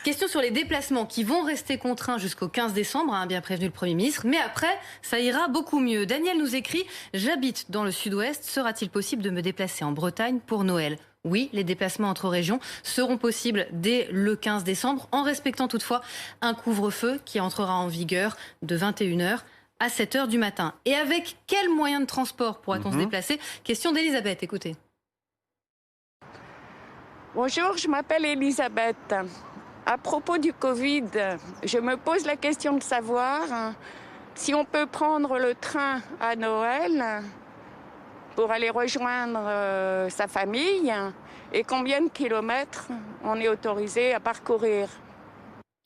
Question sur les déplacements qui vont rester contraints jusqu'au 15 décembre, bien prévenu le Premier ministre. Mais après, ça ira beaucoup mieux. Daniel nous écrit « J'habite dans le sud-ouest. Sera-t-il possible de me déplacer en Bretagne pour Noël ?» Oui, les déplacements entre régions seront possibles dès le 15 décembre, en respectant toutefois un couvre-feu qui entrera en vigueur de 21h à 7h du matin. Et avec quels moyens de transport pourra-t-on se déplacer? Question d'Elisabeth, écoutez. Bonjour, je m'appelle Elisabeth. À propos du Covid, je me pose la question de savoir si on peut prendre le train à Noël pour aller rejoindre sa famille et combien de kilomètres on est autorisé à parcourir.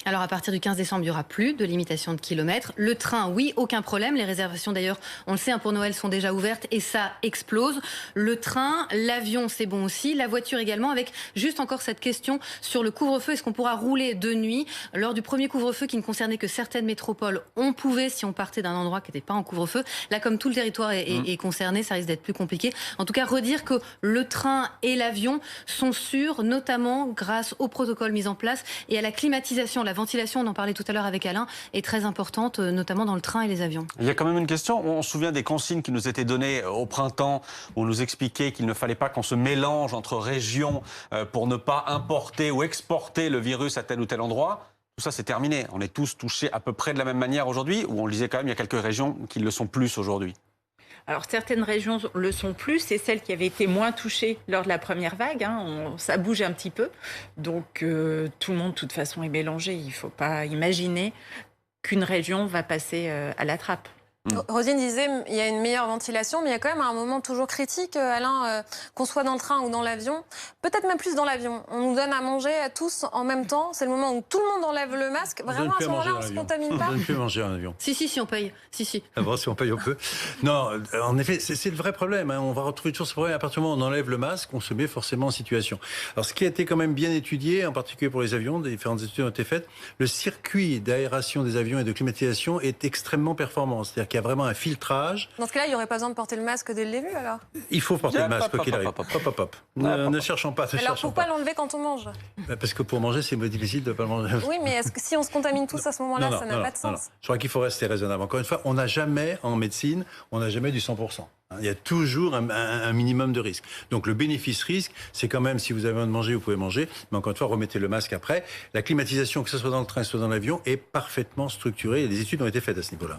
Alors à partir du 15 décembre, il n'y aura plus de limitation de kilomètres. Le train, oui, aucun problème. Les réservations d'ailleurs, on le sait, pour Noël sont déjà ouvertes et ça explose. Le train, l'avion, c'est bon aussi. La voiture également, avec juste encore cette question sur le couvre-feu. Est-ce qu'on pourra rouler de nuit? Lors du premier couvre-feu qui ne concernait que certaines métropoles, on pouvait si on partait d'un endroit qui n'était pas en couvre-feu. Là, comme tout le territoire est concerné, ça risque d'être plus compliqué. En tout cas, redire que le train et l'avion sont sûrs, notamment grâce au protocole mis en place et à la climatisation. La ventilation, on en parlait tout à l'heure avec Alain, est très importante, notamment dans le train et les avions. Il y a quand même une question. On se souvient des consignes qui nous étaient données au printemps, où on nous expliquait qu'il ne fallait pas qu'on se mélange entre régions pour ne pas importer ou exporter le virus à tel ou tel endroit. Tout ça, c'est terminé. On est tous touchés à peu près de la même manière aujourd'hui, ou on le disait quand même, il y a quelques régions qui le sont plus aujourd'hui. Alors certaines régions le sont plus, c'est celles qui avaient été moins touchées lors de la première vague, ça bouge un petit peu, donc tout le monde de toute façon est mélangé, il ne faut pas imaginer qu'une région va passer à la trappe. Rosine disait il y a une meilleure ventilation, mais il y a quand même un moment toujours critique, Alain, qu'on soit dans le train ou dans l'avion, peut-être même plus dans l'avion. On nous donne à manger à tous en même temps, c'est le moment où tout le monde enlève le masque. Vraiment, à ce moment-là, on ne se contamine pas. On ne peut manger en avion. Si, on paye. Si. Ah bon, si on paye, on peut. Non, en effet, c'est le vrai problème. On va retrouver toujours ce problème. À partir du moment où on enlève le masque, on se met forcément en situation. Alors, ce qui a été quand même bien étudié, en particulier pour les avions, des différentes études ont été faites, le circuit d'aération des avions et de climatisation est extrêmement performant. C'est-à-dire qu'il y a vraiment un filtrage. Dans ce cas-là, il n'y aurait pas besoin de porter le masque dès le début, alors? Il faut porter le masque, quoi qu'il arrive. Ne cherchons pas. Alors, pourquoi l'enlever quand on mange? Parce que pour manger, c'est difficile de ne pas le manger. Oui, mais est-ce que si on se contamine tous à ce moment-là, ça n'a pas de sens? Non. Je crois qu'il faut rester raisonnable. Encore une fois, on n'a jamais, en médecine, on n'a jamais du 100%. Il y a toujours un minimum de risque. Donc le bénéfice-risque, c'est quand même, si vous avez envie de manger, vous pouvez manger, mais encore une fois, remettez le masque après. La climatisation, que ce soit dans le train, soit dans l'avion, est parfaitement structurée et des études ont été faites à ce niveau-là.